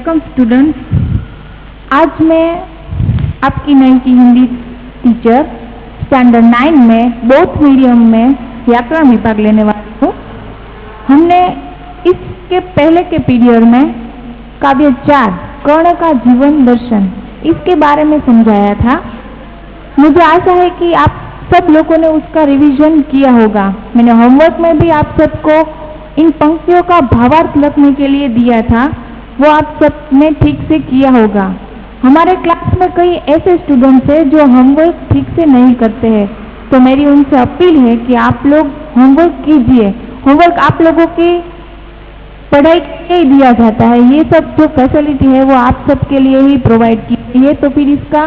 Welcome students. आज मैं आपकी नई की हिंदी टीचर स्टैंडर्ड 9 में बोथ मीडियम में व्याकरण विभाग लेने वाली हूँ। हमने इसके पहले के पीरियड में काव्य 4 कर्ण का जीवन दर्शन इसके बारे में समझाया था। मुझे आशा है कि आप सब लोगों ने उसका रिवीजन किया होगा। मैंने होमवर्क में भी आप सबको इन पंक्तियों का भावार्थ लिखने के लिए दिया था, वो आप सब ने ठीक से किया होगा। हमारे क्लास में कई ऐसे स्टूडेंट्स हैं जो होमवर्क ठीक से नहीं करते हैं, तो मेरी उनसे अपील है कि आप लोग होमवर्क कीजिए। होमवर्क आप लोगों की पढ़ाई के लिए दिया जाता है, ये सब जो फैसिलिटी है वो आप सबके लिए ही प्रोवाइड की गई है, तो फिर इसका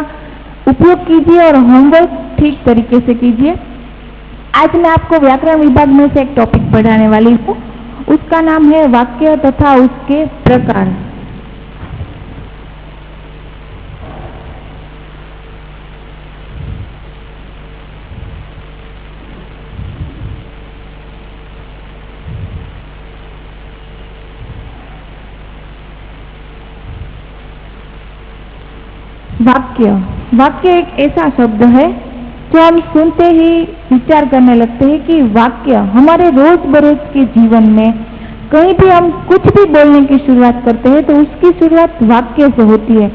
उपयोग कीजिए और होमवर्क ठीक तरीके से कीजिए। आज मैं आपको व्याकरण विभाग में से एक टॉपिक पढ़ाने वाली हूँ, उसका नाम है वाक्य तथा उसके प्रकार। वाक्य एक ऐसा शब्द है जो हम सुनते ही विचार करने लगते हैं कि वाक्य हमारे रोज बरोज के जीवन में कहीं भी हम कुछ भी बोलने की शुरुआत करते हैं तो उसकी शुरुआत वाक्य से होती है।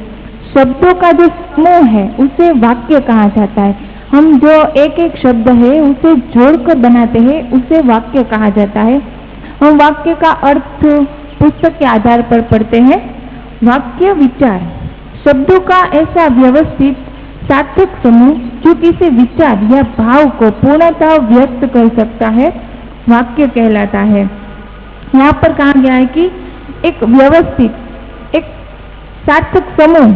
शब्दों का जो समूह है उसे वाक्य कहा जाता है। हम जो एक एक शब्द है उसे जोड़कर बनाते हैं उसे वाक्य कहा जाता है। हम वाक्य का अर्थ पुस्तक के आधार पर पढ़ते हैं। वाक्य विचार शब्दों का ऐसा व्यवस्थित सार्थक समूह जो किसी विचार या भाव को पूर्णतः व्यक्त कर सकता है, वाक्य कहलाता है। यहाँ पर कहा गया है कि एक व्यवस्थित एक सार्थक समूह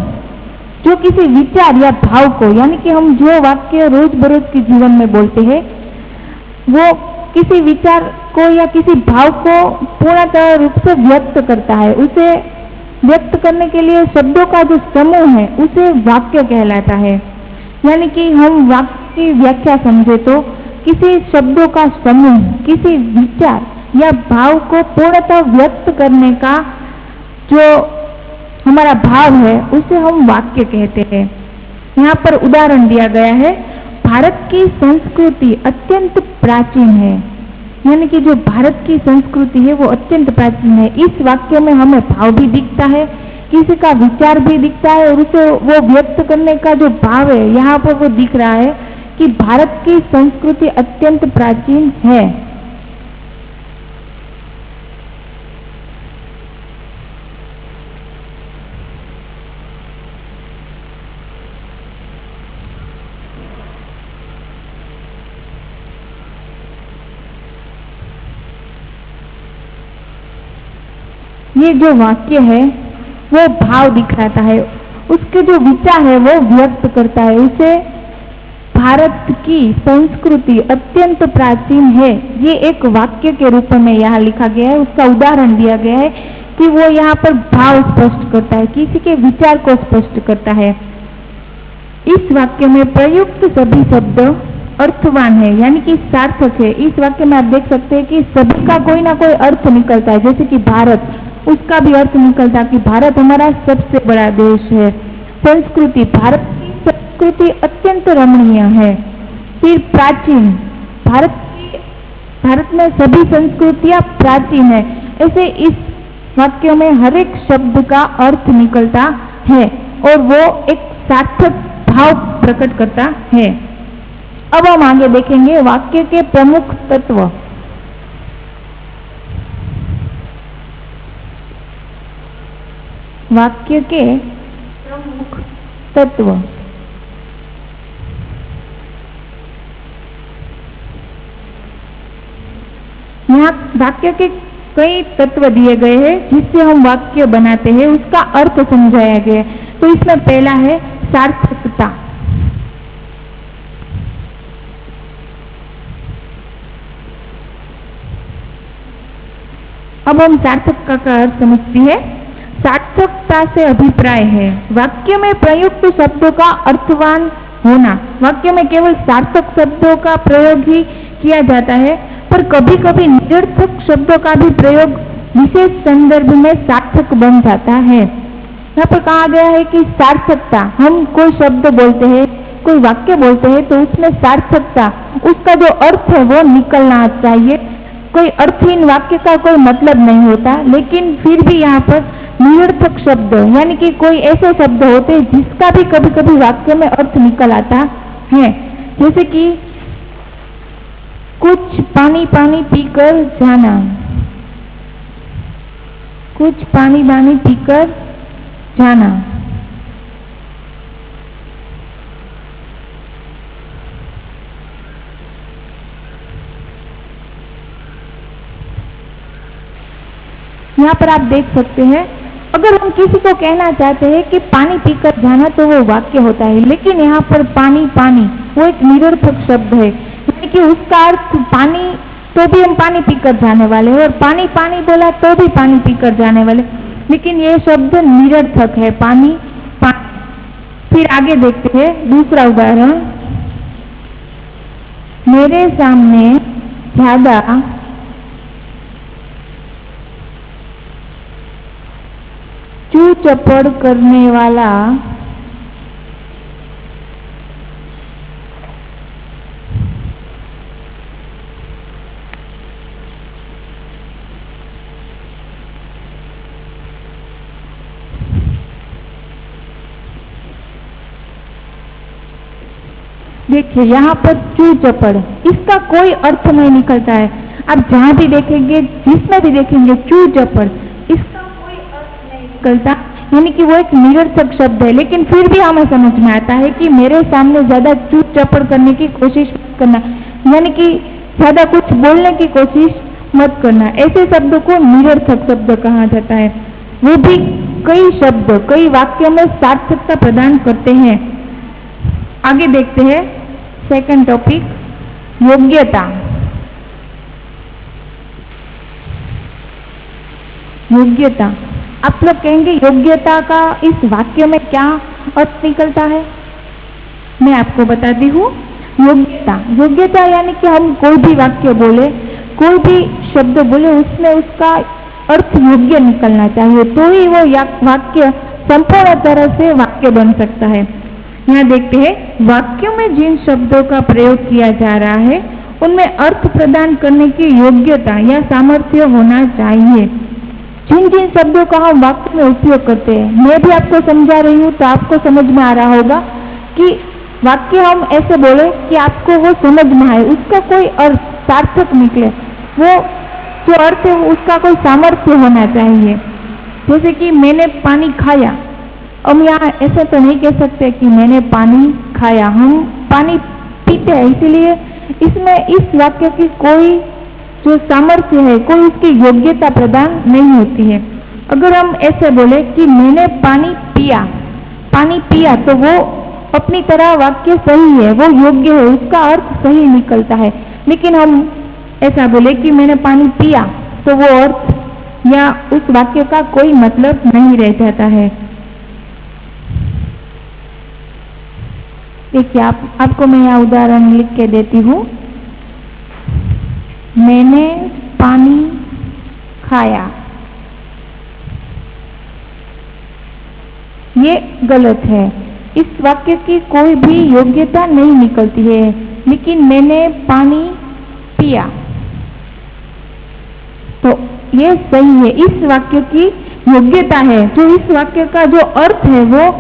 जो किसी विचार या भाव को, यानी कि हम जो वाक्य रोज बरोज के जीवन में बोलते हैं वो किसी विचार को या किसी भाव को पूर्णतः रूप से व्यक्त करता है। उसे व्यक्त करने के लिए शब्दों का जो समूह है उसे वाक्य कहलाता है। यानी कि हम वाक्य की व्याख्या समझे तो किसी शब्दों का समूह किसी विचार या भाव को पूर्णतः व्यक्त करने का जो हमारा भाव है उसे हम वाक्य कहते हैं। यहाँ पर उदाहरण दिया गया है, भारत की संस्कृति अत्यंत प्राचीन है। यानी कि जो भारत की संस्कृति है वो अत्यंत प्राचीन है। इस वाक्य में हमें भाव भी दिखता है, किसी का विचार भी दिखता है और उसे वो व्यक्त करने का जो भाव है यहाँ पर वो दिख रहा है कि भारत की संस्कृति अत्यंत प्राचीन है। ये जो वाक्य है वो भाव दिखाता है, उसके जो विचार है वो व्यक्त करता है। उसे भारत की संस्कृति अत्यंत प्राचीन है, ये एक वाक्य के रूप में यहाँ लिखा गया है। उसका उदाहरण दिया गया है कि वो यहाँ पर भाव स्पष्ट करता है, किसी के विचार को स्पष्ट करता है। इस वाक्य में प्रयुक्त सभी शब्द अर्थवान है, यानी कि सार्थक है। इस वाक्य में आप देख सकते हैं कि सभी का कोई ना कोई अर्थ निकलता है, जैसे कि भारत, उसका भी अर्थ निकलता है कि भारत हमारा सबसे बड़ा देश है। संस्कृति, भारत की संस्कृति अत्यंत रमणीय है। फिर प्राचीन, भारत में सभी संस्कृतियां प्राचीन है। ऐसे इस वाक्य में हर एक शब्द का अर्थ निकलता है और वो एक सार्थक भाव प्रकट करता है। अब हम आगे देखेंगे वाक्य के प्रमुख तत्व। वाक्य के प्रमुख तत्व, यहाँ वाक्य के कई तत्व दिए गए हैं जिससे हम वाक्य बनाते हैं, उसका अर्थ समझाया गया है। तो इसमें पहला है सार्थकता। अब हम सार्थकता का अर्थ समझते हैं। सार्थकता से अभिप्राय है वाक्य में प्रयुक्त शब्दों का अर्थवान होना। वाक्य में केवल सार्थक शब्दों का प्रयोग ही किया जाता है, पर कभी कभी निरर्थक शब्दों का भी प्रयोग विशेष संदर्भ में सार्थक बन जाता है। यहाँ पर कहा गया है कि सार्थकता, हम कोई शब्द बोलते हैं, कोई वाक्य बोलते हैं तो उसमें सार्थकता, उसका जो अर्थ है वो निकलना चाहिए। कोई अर्थहीन वाक्य का कोई मतलब नहीं होता, लेकिन फिर भी यहाँ पर निरर्थक शब्द यानी कि कोई ऐसे शब्द होते हैं जिसका भी कभी कभी वाक्य में अर्थ निकल आता है, जैसे कि कुछ पानी पानी पीकर जाना, कुछ पानी पानी पीकर जाना। यहाँ पर आप देख सकते हैं, अगर हम किसी को कहना चाहते हैं कि पानी पीकर जाना तो वो वाक्य होता है, लेकिन यहाँ पर पानी पानी वो एक निरर्थक शब्द है, यानी कि उसका अर्थ पानी तो भी हम पानी पीकर जाने वाले हैं और पानी पानी बोला तो भी पानी पीकर जाने वाले, लेकिन ये शब्द निरर्थक है, पानी पानी। फिर आगे देखते हैं दूसरा उदाहरण, मेरे सामने ज्यादा चू चपड़ करने वाला देखिए यहाँ पर चू चपड़, इसका कोई अर्थ नहीं निकलता है। आप जहां भी देखेंगे, जिसमें भी देखेंगे चू चपड़, इसका कोई अर्थ नहीं निकलता, यानी कि वो एक निरर्थक शब्द है। लेकिन फिर भी हमें समझ में आता है कि मेरे सामने ज्यादा चू चपड़ करने की कोशिश मत करना, यानी कि ज्यादा कुछ बोलने की कोशिश मत करना। ऐसे शब्द को निरर्थक शब्द कहा जाता है। वो भी कई शब्द कई वाक्यों में सार्थकता प्रदान करते हैं। आगे देखते हैं सेकंड टॉपिक, योग्यता। योग्यता, आप लोग कहेंगे योग्यता का इस वाक्य में क्या अर्थ निकलता है? मैं आपको बताती हूँ। योग्यता यानी कि हम कोई भी वाक्य बोले, कोई भी शब्द बोले, उसमें उसका अर्थ योग्य निकलना चाहिए, तो ही वो वाक्य संपूर्ण तरह से वाक्य बन सकता है। यहाँ देखते हैं, वाक्यों में जिन शब्दों का प्रयोग किया जा रहा है उनमें अर्थ प्रदान करने की योग्यता या सामर्थ्य होना चाहिए। जिन जिन शब्दों का हम वाक्य में उपयोग करते हैं, मैं भी आपको समझा रही हूँ तो आपको समझ में आ रहा होगा कि वाक्य हम ऐसे बोले कि आपको वो समझ में आए, उसका कोई अर्थ सार्थक निकले, वो जो अर्थ है उसका कोई सामर्थ्य होना चाहिए। जैसे कि मैंने पानी खाया, हम यहाँ ऐसा तो नहीं कह सकते कि मैंने पानी खाया, हम पानी पीते हैं, इसीलिए इसमें इस वाक्य की कोई जो सामर्थ्य है, कोई उसकी योग्यता प्रदान नहीं होती है। अगर हम ऐसे बोले कि मैंने पानी पिया तो वो अपनी तरह वाक्य सही है, वो योग्य है, उसका अर्थ सही निकलता है। लेकिन हम ऐसा बोले कि मैंने पानी पिया तो वो अर्थ या उस वाक्य का कोई मतलब नहीं रह जाता है। देखिए, आपको मैं यहाँ उदाहरण लिख के देती हूँ। मैंने पानी खाया, ये गलत है, इस वाक्य की कोई भी योग्यता नहीं निकलती है। लेकिन मैंने पानी पिया तो ये सही है, इस वाक्य की योग्यता है, जो इस वाक्य का जो अर्थ है वो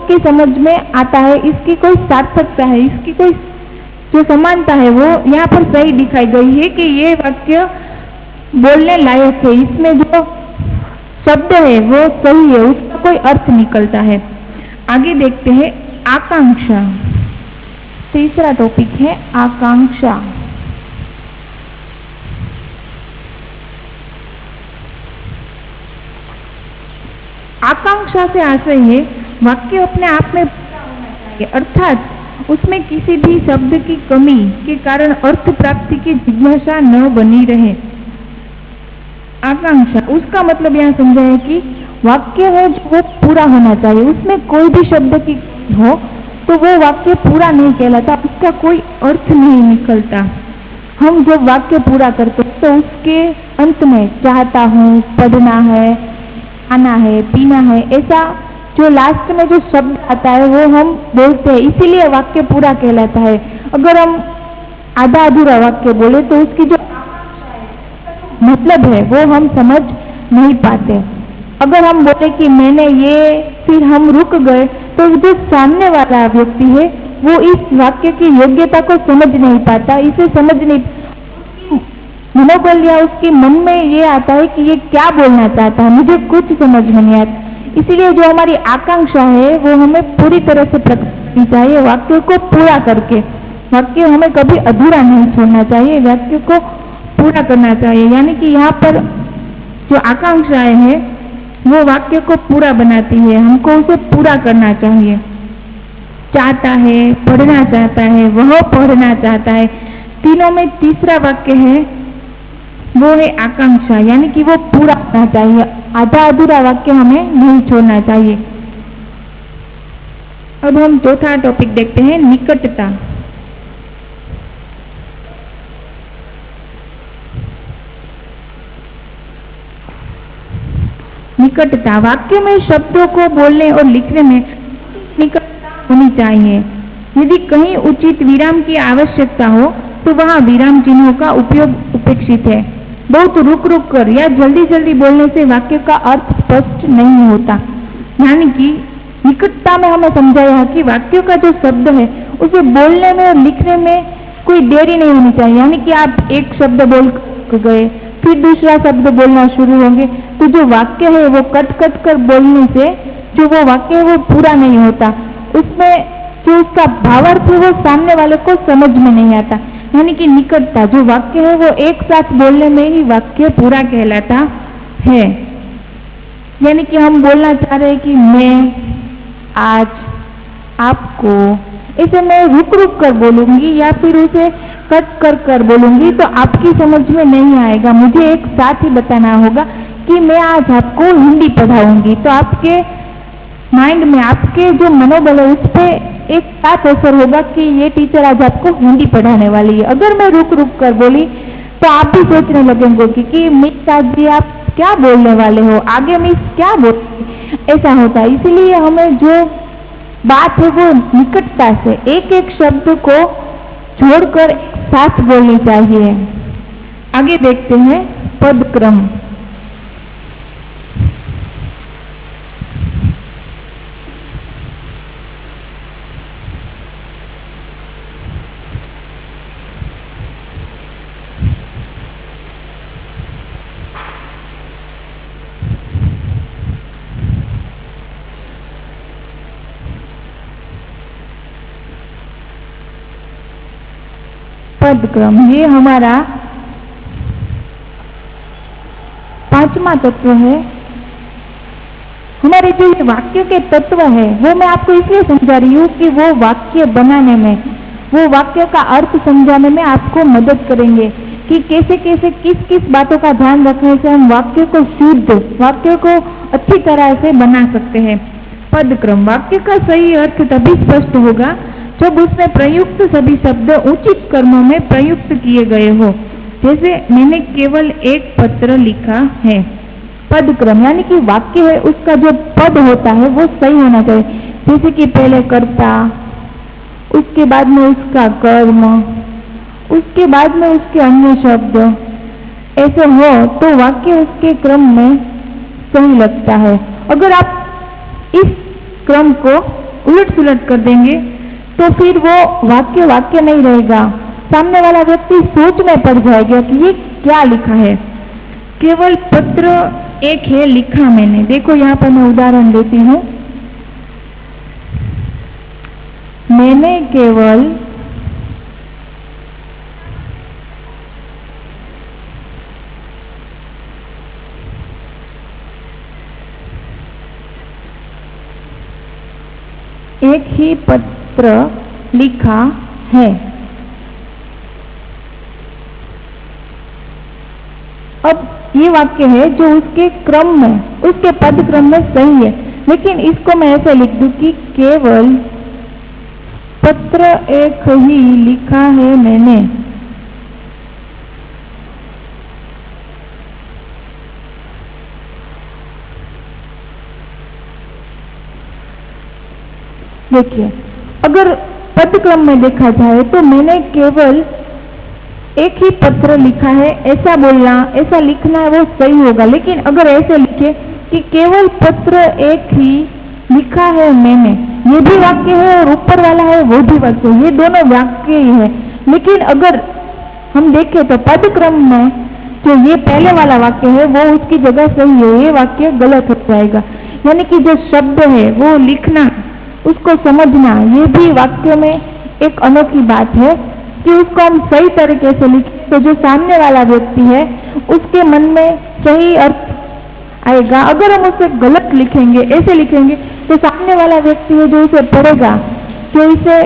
की समझ में आता है, इसकी कोई सार्थकता है, इसकी कोई जो समानता है वो यहाँ पर सही दिखाई गई है कि ये वाक्य बोलने लायक है, इसमें जो शब्द है वो सही है, उसका कोई अर्थ निकलता है। आगे देखते हैं आकांक्षा। तीसरा टॉपिक है आकांक्षा। आकांक्षा से आशय है वाक्य अपने आप में पूरा होना चाहिए, अर्थात उसमें किसी भी शब्द की कमी के कारण अर्थ प्राप्ति की जिज्ञासा न बनी रहे। आकांक्षा, उसका मतलब यहाँ समझा है कि वाक्य है जो वो पूरा होना चाहिए, उसमें कोई भी शब्द की हो तो वो वाक्य पूरा नहीं कहलाता, उसका कोई अर्थ नहीं निकलता। हम जब वाक्य पूरा करते तो उसके अंत में चाहता हूँ, पढ़ना है, खाना है, पीना है, ऐसा जो लास्ट में जो शब्द आता है वो हम बोलते हैं, इसीलिए वाक्य पूरा कहलाता है। अगर हम आधा अधूरा वाक्य बोले तो उसकी जो मतलब है वो हम समझ नहीं पाते। अगर हम बोले कि मैंने ये, फिर हम रुक गए, तो जो सामने वाला व्यक्ति है वो इस वाक्य की योग्यता को समझ नहीं पाता, इसे समझ नहीं, मनोबल या उसके मन में ये आता है कि ये क्या बोलना चाहता है, मुझे कुछ समझ में नहीं आता। इसीलिए जो हमारी आकांक्षा है वो हमें पूरी तरह से प्रकट करनी चाहिए, वाक्य को पूरा करके। वाक्य हमें कभी अधूरा नहीं छोड़ना चाहिए, वाक्य को पूरा करना चाहिए। यानी कि यहाँ पर जो आकांक्षाएं हैं वो वाक्य को पूरा बनाती है, हमको उसे पूरा करना चाहिए। चाहता है, पढ़ना चाहता है, वह पढ़ना चाहता है, तीनों में तीसरा वाक्य है वो है आकांक्षा, यानी कि वो पूरा होना चाहिए, आधा अधूरा वाक्य हमें नहीं छोड़ना चाहिए। अब हम चौथा टॉपिक देखते हैं, निकटता। निकटता, वाक्य में शब्दों को बोलने और लिखने में निकटता होनी चाहिए। यदि कहीं उचित विराम की आवश्यकता हो तो वहां विराम चिन्हों का उपयोग उपेक्षित है। बहुत रुक रुक कर या जल्दी जल्दी बोलने से वाक्य का अर्थ स्पष्ट नहीं होता। यानी कि निकटता में हमें समझाया कि वाक्यों का जो शब्द है उसे बोलने में और लिखने में कोई देरी नहीं होनी चाहिए। यानी कि आप एक शब्द बोल गए, फिर दूसरा शब्द बोलना शुरू होंगे, तो जो वाक्य है वो कट कट कर बोलने से जो वो वाक्य है वो पूरा नहीं होता, उसमें जो उसका भावार्थ है वो सामने वाले को समझ में नहीं आता। यानी कि निकटता, जो वाक्य है वो एक साथ बोलने में ही वाक्य पूरा कहलाता है। यानी कि हम बोलना चाह रहे हैं कि मैं, आज, आपको, इसे मैं रुक रुक कर बोलूंगी या फिर उसे कट कर कर बोलूंगी तो आपकी समझ में नहीं आएगा। मुझे एक साथ ही बताना होगा कि मैं आज आपको हिंदी पढ़ाऊंगी, तो आपके माइंड में, आपके जो मनोबल है उस पर एक साथ असर होगा कि ये टीचर आज आपको हिंदी पढ़ाने वाली है। अगर मैं रुक रुक कर बोली तो आप भी सोचने लगेंगे कि मिस आज जी आप क्या बोलने वाले हो, आगे मिस क्या बोल, ऐसा होता है। इसीलिए हमें जो बात है वो निकटता से एक एक शब्द को छोड़कर साथ बोलनी चाहिए। आगे देखते हैं पदक्रम। पदक्रम ये हमारा पांचवा तत्व है। हमारे जो ये वाक्य के तत्व है वो मैं आपको इसलिए समझा रही हूँ कि वो वाक्य बनाने में, वो वाक्य का अर्थ समझाने में आपको मदद करेंगे कि कैसे कैसे किस किस बातों का ध्यान रखने से हम वाक्य को शुद्ध, वाक्य को अच्छी तरह से बना सकते हैं। पदक्रम, वाक्य का सही अर्थ तभी स्पष्ट होगा जब उसमें प्रयुक्त सभी शब्द उचित कर्मों में प्रयुक्त किए गए हो। जैसे मैंने केवल एक पत्र लिखा है। पदक्रम यानी कि वाक्य है उसका जो पद होता है वो सही होना चाहिए। जैसे कि पहले कर्ता, उसके बाद में उसका कर्म, उसके बाद में उसके अन्य शब्द, ऐसे हो तो वाक्य उसके क्रम में सही लगता है। अगर आप इस क्रम को उलट सुलट कर देंगे तो फिर वो वाक्य वाक्य नहीं रहेगा, सामने वाला व्यक्ति सोच में पड़ जाएगा कि ये क्या लिखा है। केवल पत्र एक है, लिखा मैंने। देखो यहाँ पर मैं उदाहरण देती हूँ। मैंने केवल एक ही पत्र लिखा है। अब ये वाक्य है जो उसके क्रम में, उसके पद क्रम में सही है, लेकिन इसको मैं ऐसे लिख दूं कि केवल पत्र एक ही लिखा है मैंने। देखिए, अगर पद क्रम में देखा जाए तो मैंने केवल एक ही पत्र लिखा है, ऐसा बोलना, ऐसा लिखना है वो सही होगा। लेकिन अगर ऐसे लिखे कि केवल पत्र एक ही लिखा है मैंने, ये भी वाक्य है और ऊपर वाला है वो भी वाक्य है, ये दोनों वाक्य ही है। लेकिन अगर हम देखें तो पद क्रम में जो ये पहले वाला वाक्य है वो उसकी जगह सही है, ये वाक्य गलत हो जाएगा। यानी कि जो शब्द है वो लिखना, उसको समझना, ये भी वाक्य में एक अनोखी बात है कि उसको हम सही तरीके से लिखें तो जो सामने वाला व्यक्ति है उसके मन में सही अर्थ आएगा। अगर हम उसे गलत लिखेंगे, ऐसे लिखेंगे, तो सामने वाला व्यक्ति है जो उसे पढ़ेगा, जो इसे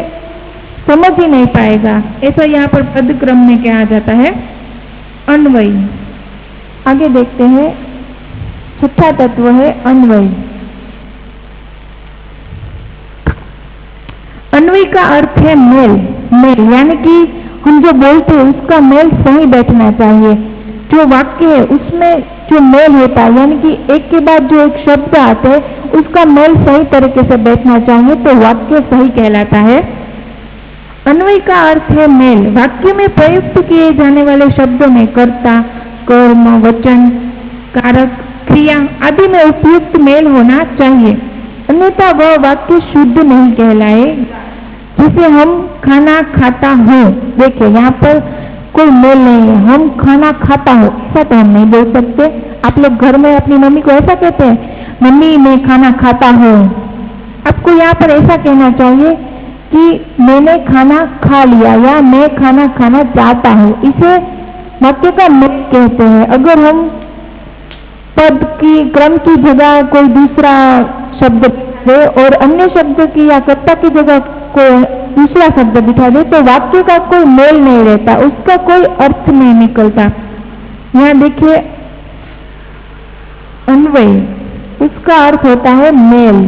समझ ही नहीं पाएगा। ऐसा यहाँ पर पद क्रम में क्या आ जाता है, अन्वयी। आगे देखते हैं, छठा तत्व है अन्वयी। अन्वयी का अर्थ है मेल। मेल यानी कि हम जो बोलते हैं उसका मेल सही बैठना चाहिए। जो वाक्य है उसमें जो मेल होता है, यानी कि एक के बाद जो एक शब्द आते हैं उसका मेल सही तरीके से बैठना चाहिए, तो वाक्य सही कहलाता है। अन्वयी का अर्थ है मेल। वाक्य में प्रयुक्त किए जाने वाले शब्दों में कर्ता, कर्म, वचन, कारक, क्रिया आदि में उपयुक्त मेल होना चाहिए, अन्यथा वह वाक्य शुद्ध नहीं कहलाए। जैसे हम खाना खाता हूँ, देखिए यहाँ पर कोई मेल नहीं है, हम खाना खाता हूँ ऐसा तो हम नहीं बोल सकते। आप लोग घर में अपनी मम्मी को ऐसा कहते हैं, मम्मी मैं खाना खाता हूँ। आपको यहाँ पर ऐसा कहना चाहिए कि मैंने खाना खा लिया या मैं खाना खाना चाहता हूँ। इसे वाक्य का मेल कहते हैं। अगर हम पद की क्रम की जगह कोई दूसरा शब्द दे और अन्य शब्द की या कर्ता की जगह कोई दूसरा शब्द बिठा दे तो वाक्य का कोई मेल नहीं रहता, उसका कोई अर्थ नहीं निकलता। यहाँ देखिए अन्वय, उसका अर्थ होता है मेल,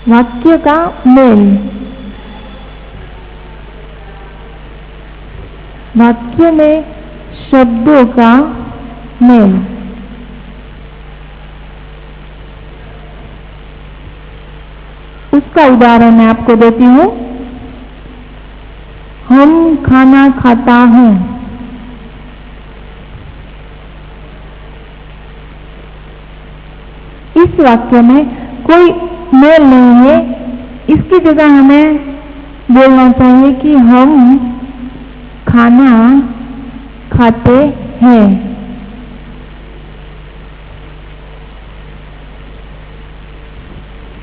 वाक्य का मेल। वाक्य में शब्दों का मेल। उसका उदाहरण मैं आपको देती हूँ। हम खाना खाता हूँ। इस वाक्य में कोई मेल नहीं है, इसकी जगह हमें बोलना चाहिए कि हम खाना खाते हैं।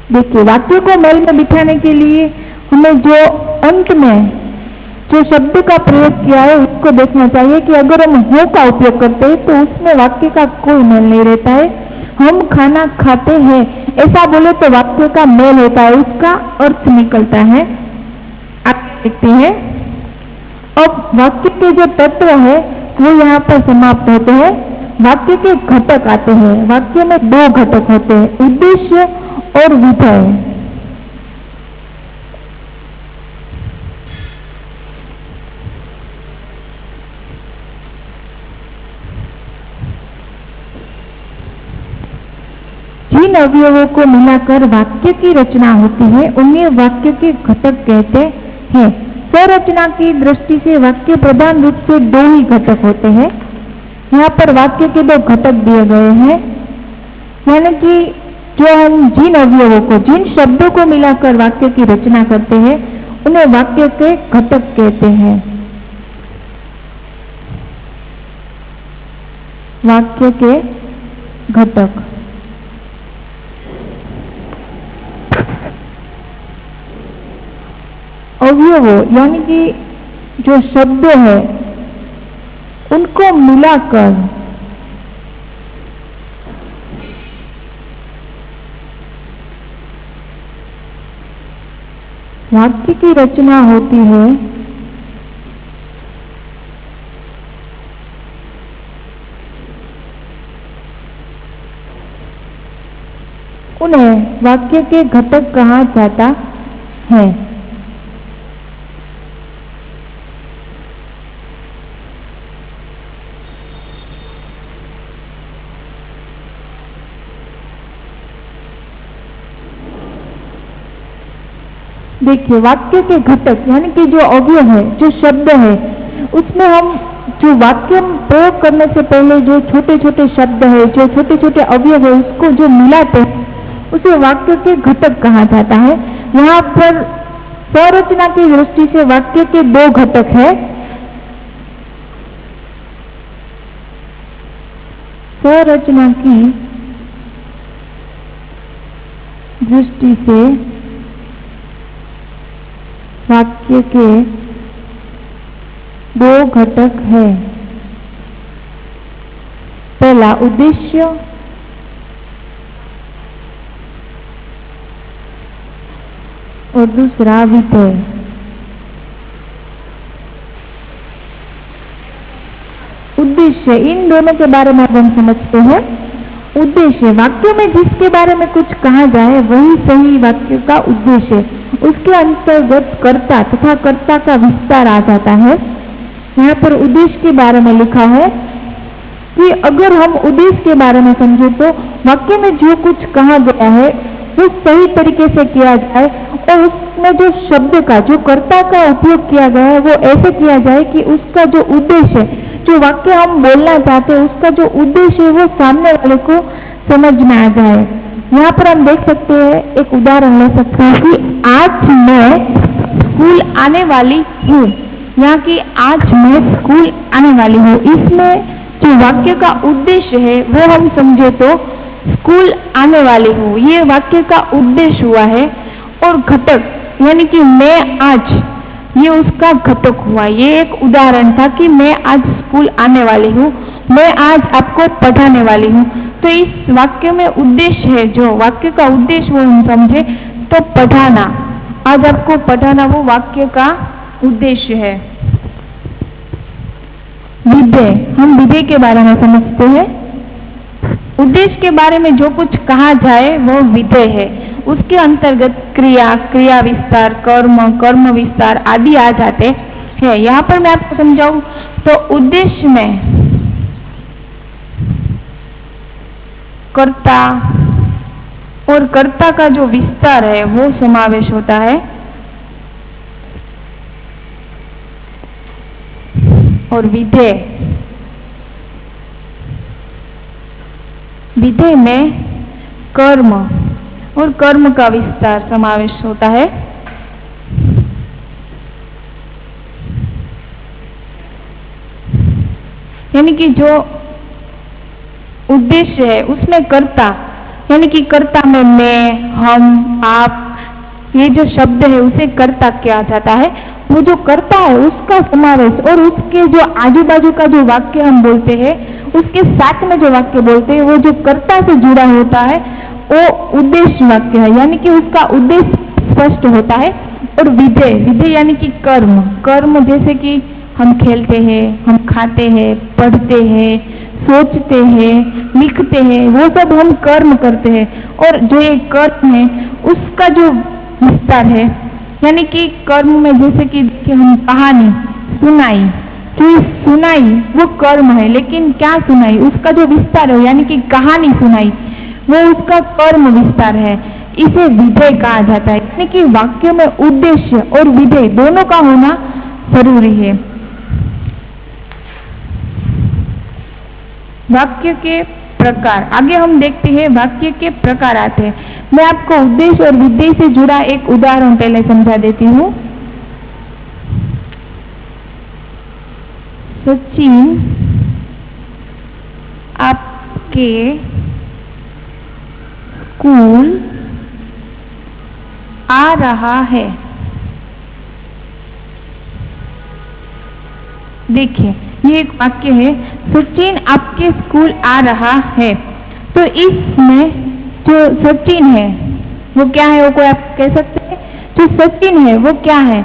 देखिए वाक्य को मेल में बिठाने के लिए हमें जो अंत में जो शब्द का प्रयोग किया है उसको देखना चाहिए कि अगर हम हो का उपयोग करते हैं तो उसमें वाक्य का कोई मेल नहीं रहता है। हम खाना खाते हैं ऐसा बोले तो वाक्य का मेल होता है, उसका अर्थ निकलता है। आप देखते हैं अब वाक्य के जो तत्व है वो यहाँ पर समाप्त होते हैं। वाक्य के घटक आते हैं। वाक्य में दो घटक होते हैं, उद्देश्य और विधेय। जिन अवयवों को मिलाकर वाक्य की रचना होती है उन्हें वाक्य के घटक कहते हैं। संरचना की दृष्टि से वाक्य प्रधान रूप से दो ही घटक होते हैं। यहाँ पर वाक्य के दो घटक दिए गए हैं, यानी कि जो हम जिन अवयवों को, जिन शब्दों को मिलाकर वाक्य की रचना करते हैं उन्हें वाक्य के घटक कहते हैं। वाक्य के घटक अवयवों यानी कि जो शब्द है उनको मिलाकर वाक्य की रचना होती है। उन्हें वाक्य के घटक कहा जाता है। देखिए, वाक्य के घटक यानी कि जो अवयव है, जो शब्द है, उसमें हम जो वाक्य प्रयोग करने से पहले जो छोटे छोटे शब्द है, जो छोटे छोटे अवयव है, उसको जो मिलाते हैं उसे वाक्य के घटक कहा जाता है। यहाँ पर संरचना की दृष्टि से वाक्य के दो घटक है। संरचना की दृष्टि से वाक्य के दो घटक है। पहला उद्देश्य और दूसरा विधेय। उद्देश्य, इन दोनों के बारे में हम समझते हैं। उद्देश्य, वाक्य में जिसके बारे में कुछ कहा जाए वही सही वाक्य का उद्देश्य। उसके अंतर्गत कर्ता तथा कर्ता का विस्तार आ जाता है। यहाँ पर उद्देश्य के बारे में लिखा है कि अगर हम उद्देश्य के बारे में समझे तो वाक्य में जो कुछ कहा गया है वो सही तरीके से किया जाए और उसमें जो शब्द का, जो कर्ता का उपयोग किया गया है वो ऐसे किया जाए कि उसका जो उद्देश्य, जो वाक्य हम बोलना चाहते हैं, उसका जो उद्देश्य है वो सामने वाले को समझ में आ जाए। यहाँ पर हम देख सकते हैं, एक उदाहरण ले सकते हैं कि आज मैं स्कूल आने वाली हूँ। यहाँ की आज मैं स्कूल आने वाली हूँ, इसमें जो वाक्य का उद्देश्य है वो हम समझे तो स्कूल आने वाली हूँ, ये वाक्य का उद्देश्य हुआ है। और घटक यानी कि मैं आज, ये उसका घटक हुआ। ये एक उदाहरण था कि मैं आज स्कूल आने वाली हूँ, मैं आज आपको पढ़ाने वाली हूँ। तो इस वाक्य में उद्देश्य है, जो वाक्य का उद्देश्य वो हम समझे तो पढ़ाना, आज आपको पढ़ाना वो वाक्य का उद्देश्य है। विधेय, हम विधेय के बारे में समझते हैं। उद्देश्य के बारे में जो कुछ कहा जाए वो विधेय है। उसके अंतर्गत क्रिया, क्रिया विस्तार, कर्म, कर्म विस्तार आदि आ जाते हैं। यहाँ पर मैं आपको समझाऊं तो उद्देश्य में कर्ता और कर्ता का जो विस्तार है वो समावेश होता है। और विधेय, विधेय में कर्म और कर्म का विस्तार समावेश होता है। यानी कि जो उद्देश्य है उसमें कर्ता, यानी कि कर्ता में मैं, हम, आप, ये जो शब्द है उसे कर्ता किया जाता है। वो जो कर्ता है उसका समावेश और उसके जो आजू बाजू का जो वाक्य हम बोलते हैं उसके साथ में जो वाक्य बोलते हैं वो जो कर्ता से जुड़ा होता है वो उद्देश्य वाक्य है, यानी कि उसका उद्देश्य स्पष्ट होता है। और विधेय, विधेय यानी कि कर्म, कर्म जैसे कि हम खेलते हैं, हम खाते हैं, पढ़ते हैं, सोचते हैं, लिखते हैं, वो सब हम कर्म करते हैं। और जो ये कर्म है उसका जो विस्तार है, यानी कि कर्म में जैसे कि हम कहानी सुनाई, कि सुनाई वो कर्म है, लेकिन क्या सुनाई, उसका जो विस्तार है, यानी कि कहानी सुनाई वो उसका कर्म विस्तार है। इसे विधेय कहा जाता है। यानी कि वाक्य में उद्देश्य और विधेय दोनों का होना जरूरी है। वाक्य के प्रकार, आगे हम देखते हैं वाक्य के प्रकार आते हैं। मैं आपको उद्देश्य और विधेय से जुड़ा एक उदाहरण पहले समझा देती हूँ। सचिन आपके स्कूल आ रहा है। देखिए, ये एक वाक्य है, सचिन आपके स्कूल आ रहा है। तो इसमें जो सचिन है वो क्या है, वो कोई आप कह सकते हैं? जो सचिन है वो क्या है?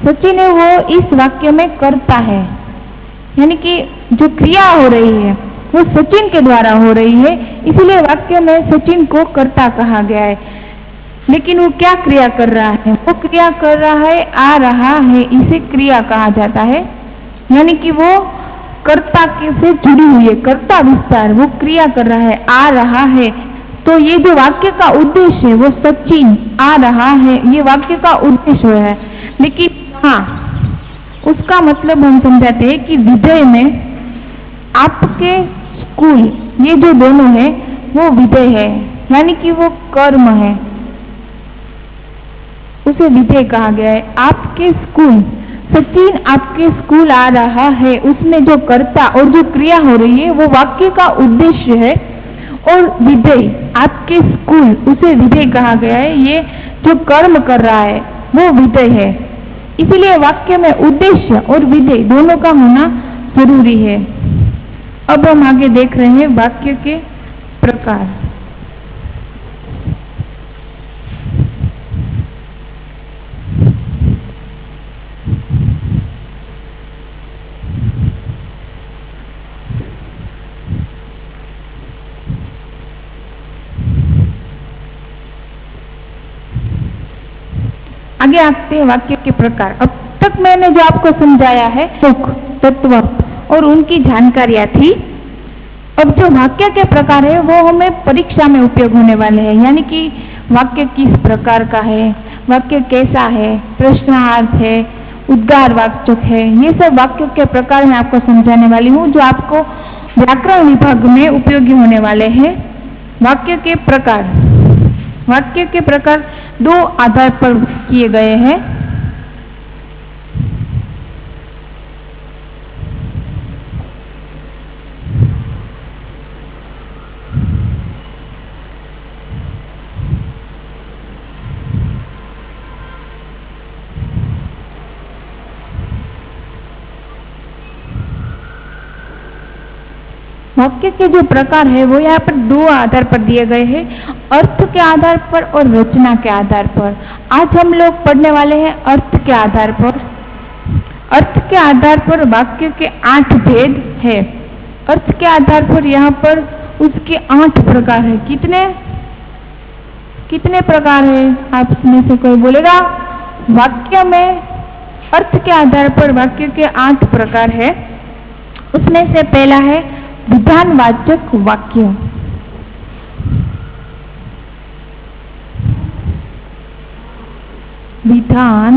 सचिन है वो इस वाक्य में कर्ता है, यानी कि जो क्रिया हो रही है वो सचिन के द्वारा हो रही है, इसलिए वाक्य में सचिन को कर्ता कहा गया है। लेकिन वो क्या क्रिया कर रहा है? वो क्रिया कर रहा है आ रहा है, इसे क्रिया कहा जाता है। यानी कि वो कर्ता से जुड़ी हुई है, कर्ता विस्तार, वो क्रिया कर रहा है, आ रहा है, तो ये जो वाक्य का उद्देश्य है वो सचिन आ रहा है, ये वाक्य का उद्देश्य है। लेकिन हाँ, उसका मतलब हम समझाते हैं कि विधेय में आपके स्कूल, ये जो दोनों है वो विधेय है, यानी कि वो कर्म है, उसे विधेय कहा गया है। आपके स्कूल, सचिन आपके स्कूल आ रहा है, उसमें जो कर्ता और जो क्रिया हो रही है वो वाक्य का उद्देश्य है। और विधेय आपके स्कूल, उसे विधेय कहा गया है, ये जो कर्म कर रहा है वो विधेय है। इसलिए वाक्य में उद्देश्य और विधेय दोनों का होना जरूरी है। अब हम आगे देख रहे हैं वाक्य के प्रकार। आगे आते हैं वाक्य के प्रकार। अब तक मैंने जो आपको समझाया है सुख, तत्व और उनकी जानकारियां थी। अब जो वाक्य के प्रकार है वो हमें परीक्षा में उपयोग होने वाले हैं, यानी कि वाक्य किस प्रकार का है, वाक्य कैसा है, प्रश्नार्थ है, उद्गारवाचक है, ये सब वाक्य के प्रकार मैं आपको समझाने वाली हूँ, जो आपको व्याकरण विभाग में उपयोगी होने वाले हैं। वाक्य के प्रकार, वाक्य के प्रकार दो आधार पर किए गए हैं। वाक्य के जो प्रकार है वो यहाँ पर दो आधार पर दिए गए हैं, अर्थ के आधार पर और रचना के आधार पर। आज हम लोग पढ़ने वाले हैं अर्थ के आधार पर। अर्थ के आधार पर वाक्य के 8 भेद है। अर्थ के आधार पर यहाँ पर उसके 8 प्रकार है। कितने कितने प्रकार है? आप में से कोई बोलेगा? वाक्य में अर्थ के आधार पर वाक्य के 8 प्रकार है। उसमें से पहला है विधानवाचक वाक्य। विधान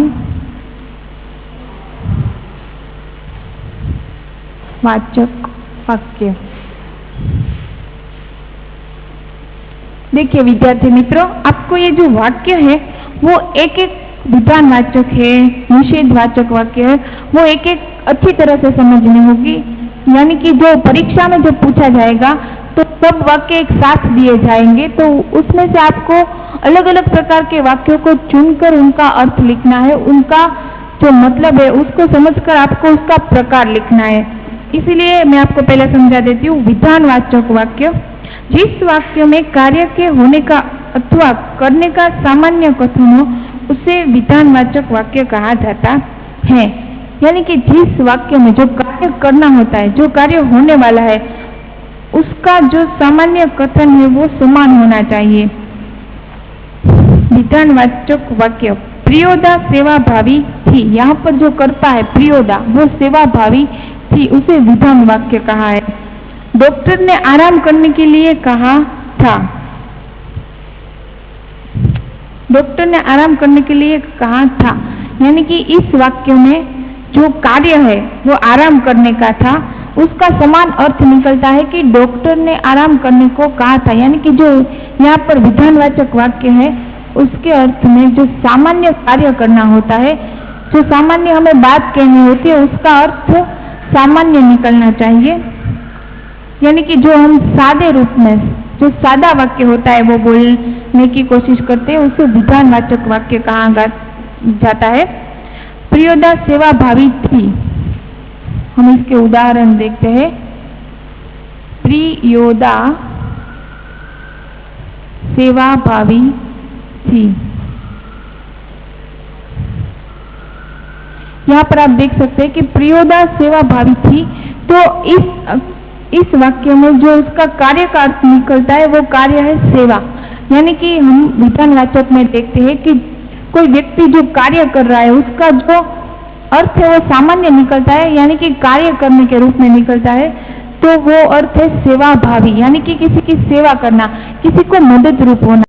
वाचक वाक्य। देखिए विद्यार्थी मित्रों, आपको ये जो वाक्य है वो एक एक विधानवाचक है, निषेधवाचक वाक्य है, वो एक एक अच्छी तरह से समझनी होगी। यानी कि जो परीक्षा में जब पूछा जाएगा तो सब वाक्य एक साथ दिए जाएंगे, तो उसमें से आपको अलग अलग प्रकार के वाक्यों को चुनकर उनका अर्थ लिखना है, उनका जो मतलब है उसको समझकर आपको उसका प्रकार लिखना है। इसीलिए मैं आपको पहले समझा देती हूँ। विधानवाचक वाक्य, जिस वाक्य में कार्य के होने का अथवा करने का सामान्य कथन हो उसे विधानवाचक वाक्य कहा जाता है। यानी कि जिस वाक्य में जो कार्य करना होता है, जो कार्य होने वाला है, उसका जो सामान्य कथन है वो समान होना चाहिए। विधानवाचक वाक्य, प्रियोदा सेवाभावी थी। यहाँ पर जो कर्ता है प्रियोदा, वो सेवाभावी थी, उसे विधान वाक्य कहा है। डॉक्टर ने आराम करने के लिए कहा था। डॉक्टर ने आराम करने के लिए कहा था, यानी कि इस वाक्य में जो कार्य है वो आराम करने का था, उसका समान अर्थ निकलता है कि डॉक्टर ने आराम करने को कहा था। यानी कि जो यहाँ पर विधानवाचक वाक्य है उसके अर्थ में जो सामान्य कार्य करना होता है, जो सामान्य हमें बात कहनी होती है, उसका अर्थ सामान्य निकलना चाहिए। यानी कि जो हम सादे रूप में, जो सादा वाक्य होता है वो बोलने की कोशिश करते हैं, उसे विधानवाचक वाक्य कहा जाता है। प्रियोदा सेवाभावी थी, हम इसके उदाहरण देखते हैं। प्रियोदा सेवाभावी थी। यहाँ पर आप देख सकते हैं कि प्रियोदा सेवाभावी थी, तो इस वाक्य में जो उसका कार्य का अर्थ निकलता है वो कार्य है सेवा। यानी कि हम विधानवाचक में देखते हैं कि कोई व्यक्ति जो कार्य कर रहा है उसका जो अर्थ है वो सामान्य निकलता है, यानी कि कार्य करने के रूप में निकलता है। तो वो अर्थ है सेवा भावी, यानी कि किसी की सेवा करना, किसी को मदद रूप होना।